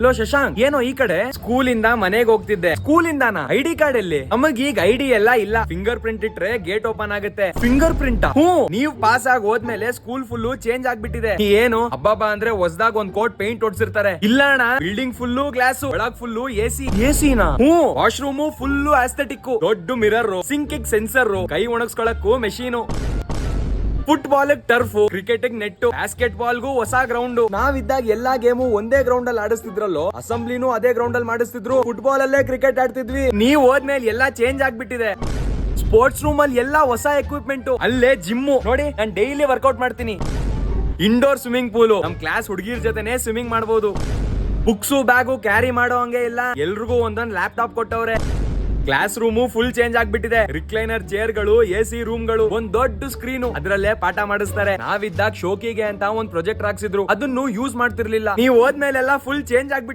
Low Shashank, ಏನೋ ಈ ಕಡೆ ಸ್ಕೂಲಿಂದ ಮನೆಗೆ ಹೋಗ್ತಿದ್ದೆ. ಸ್ಕೂಲಿಂದಾನ ಐಡಿ ಕಾರ್ಡ್ ಎಲ್ಲಿ? ನಮಗ್ ಈಗ ಐಡಿ ಎಲ್ಲ ಇಲ್ಲ. ಫಿಂಗರ್ ಪ್ರಿಂಟ್ ಇಟ್ರೆ ಗೇಟ್ ಓಪನ್ ಆಗುತ್ತೆ. Finger print? ನೀವ್ ಪಾಸ್ ಆಗಿ ಹೋದ್ಮೇಲೆ ಸ್ಕೂಲ್ ಫುಲ್ ಚೇಂಜ್ ಆಗ್ಬಿಟ್ಟಿದೆ. ಏನು ಹಬ್ಬ ಅಂದ್ರೆ ಹೊಸದಾಗ ಒಂದ್ ಕೋಟ್ ಪೇಂಟ್ ಹೊಡ್ಸಿರ್ತಾರೆ. ಇಲ್ಲ ಅಣ್ಣ, ಬಿಲ್ಡಿಂಗ್ ಫುಲ್ ಗ್ಲಾಸ್, ಒಳಗ್ ಫುಲ್ ಎಸಿನಾ? ವಾಶ್ರೂಮ್ ಫುಲ್ ಆಸ್ಥೆಟಿಕ್, ದೊಡ್ಡ ಮಿರರ್, ಸಿಂಕ್ ಸೆನ್ಸರ್, ಕೈ ಒಣಗಿಸ್ಕೊಳಕ್ಕೂ machine, football turf, cricket net, basket ಬಾಲ್ಗೂ ಹೊಸ ಗ್ರೌಂಡ್. ನಾವಿದ್ದಾಗ ಎಲ್ಲಾ ಗೇಮು ಒಂದೇ ಗ್ರೌಂಡ್ ಅಲ್ಲಿ ಆಡಿಸ್ತಿದ್ರಲ್ಲೋ, ಅಸೆಂಬ್ಲಿನೂ ಅದೇ ಗ್ರೌಂಡ್ ಅಲ್ಲಿ ಮಾಡಿಸ್ತಿದ್ರು. ಫುಟ್ಬಾಲ್ ಅಲ್ಲೇ ಕ್ರಿಕೆಟ್ ಆಡ್ತಿದ್ವಿ. ನೀವ್ ಹೋದ್ಮೇಲೆ ಎಲ್ಲಾ ಚೇಂಜ್ ಆಗ್ಬಿಟ್ಟಿದೆ. ಸ್ಪೋರ್ಟ್ಸ್ ರೂಮ್ ಅಲ್ಲಿ ಎಲ್ಲಾ ಹೊಸ ಎಕ್ವಿಪ್ಮೆಂಟ್, ಅಲ್ಲೇ ಜಿಮ್ ನೋಡಿ, ನಾನ್ ಡೈಲಿ ವರ್ಕೌಟ್ ಮಾಡ್ತೀನಿ. ಇಂಡೋರ್ ಸ್ವಿಮ್ಮಿಂಗ್ ಪೂಲ್, ನಮ್ ಕ್ಲಾಸ್ ಹುಡುಗಿರ್ ಜೊತೆನೆ ಸ್ವಿಮ್ಮಿಂಗ್ ಮಾಡಬಹುದು. ಬುಕ್ಸು ಬ್ಯಾಗು ಕ್ಯಾರಿ ಮಾಡೋ ಹಂಗೆ ಇಲ್ಲ, ಎಲ್ರಿಗೂ ಒಂದೊಂದ್ ಲ್ಯಾಪ್ಟಾಪ್ ಕೊಟ್ಟವ್ರೆ. ಕ್ಲಾಸ್ ರೂಮು ಫುಲ್ ಚೇಂಜ್ ಆಗ್ಬಿಟ್ಟಿದೆ. ರಿಕ್ಲೈನರ್ ಚೇರ್ ಗಳು, ಎಸಿ ರೂಮ್ ಗಳು, ಒಂದ್ ದೊಡ್ಡ ಸ್ಕ್ರೀನು, ಅದ್ರಲ್ಲೇ ಪಾಠ ಮಾಡಿಸ್ತಾರೆ. ನಾವಿದ್ದಾಗ ಶೋಕಿಗೆ ಅಂತ ಒಂದ್ ಪ್ರೊಜೆಕ್ಟ್ ಹಾಕ್ಸಿದ್ರು, ಅದನ್ನು ಯೂಸ್ ಮಾಡ್ತಿರ್ಲಿಲ್ಲ. ನೀವ್ ಹೋದ್ಮೇಲೆಲ್ಲ ಫುಲ್ ಚೇಂಜ್ ಆಗ್ಬಿಟ್ಟಿದೆ.